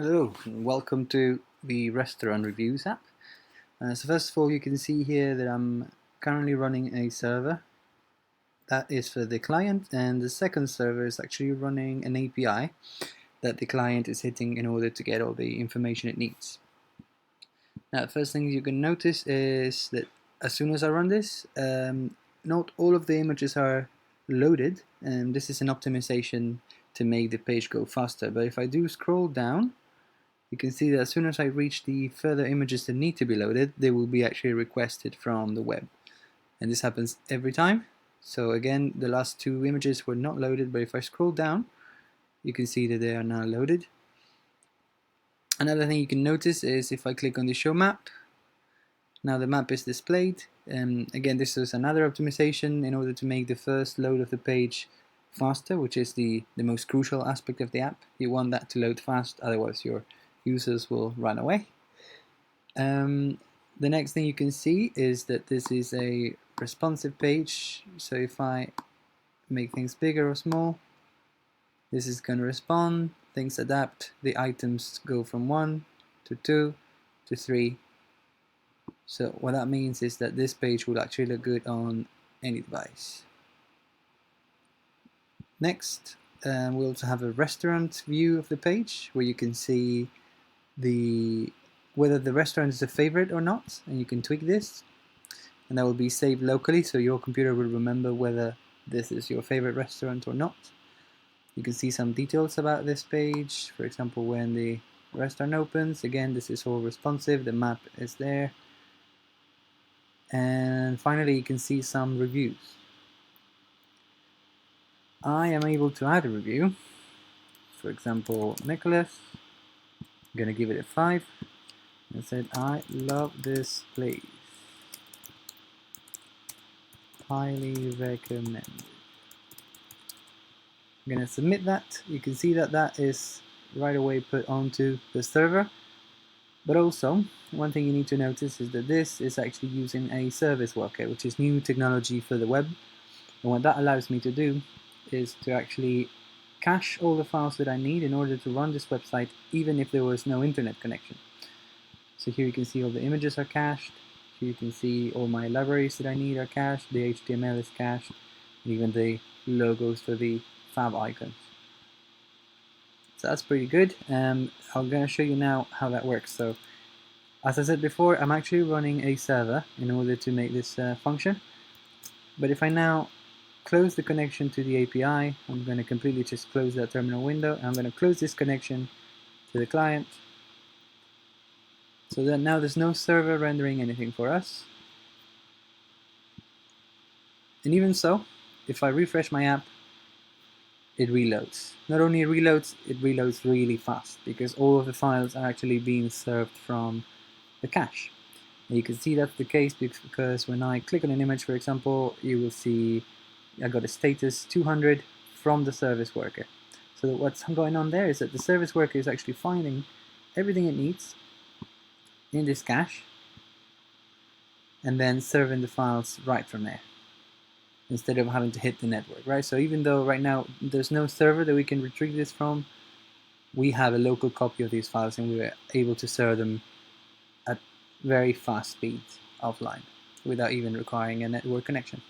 Hello, and welcome to the Restaurant Reviews app. So first of all, you can see here that I'm currently running a server. That is for the client, and the second server is actually running an API that the client is hitting in order to get all the information it needs. Now, the first thing you can notice is that as soon as I run this, not all of the images are loaded, and this is an optimization to make the page go faster. But if I do scroll down, you can see that as soon as I reach the further images that need to be loaded, they will be actually requested from the web. And this happens every time. So again, the last two images were not loaded, but if I scroll down, you can see that they are now loaded. Another thing you can notice is if I click on the show map, now the map is displayed. Again, this is another optimization in order to make the first load of the page faster, which is the most crucial aspect of the app. You want that to load fast, otherwise your users will run away. The next thing you can see is that this is a responsive page. So if I make things bigger or small, this is going to respond, things adapt, the items go from 1 to 2 to 3. So what that means is that this page will actually look good on any device. Next, we also have a restaurant view of the page where you can see whether the restaurant is a favorite or not, and you can tweak this, and that will be saved locally, so your computer will remember whether this is your favorite restaurant or not. You can see some details about this page, for example when the restaurant opens. Again, this is all responsive, the map is there. And finally you can see some reviews. I am able to add a review. For example, Nicholas, I'm gonna give it a 5. And said, I love this place. Highly recommend. I'm gonna submit that. You can see that that is right away put onto the server. But also, one thing you need to notice is that this is actually using a service worker, which is new technology for the web. And what that allows me to do is to actually cache all the files that I need in order to run this website, even if there was no internet connection. So here you can see all the images are cached. Here you can see all my libraries that I need are cached. The HTML is cached, and even the logos for the fab icons. So that's pretty good. I'm going to show you now how that works. So as I said before, I'm actually running a server in order to make this function. But if I now close the connection to the API, I'm going to completely just close that terminal window. And I'm going to close this connection to the client. So that now there's no server rendering anything for us. And even so, if I refresh my app, it reloads. Not only reloads, it reloads really fast because all of the files are actually being served from the cache. And you can see that's the case because when I click on an image, for example, you will see I got a status 200 from the service worker. So what's going on there is that the service worker is actually finding everything it needs in this cache and then serving the files right from there, instead of having to hit the network, right? So even though right now there's no server that we can retrieve this from, we have a local copy of these files and we're able to serve them at very fast speeds offline without even requiring a network connection.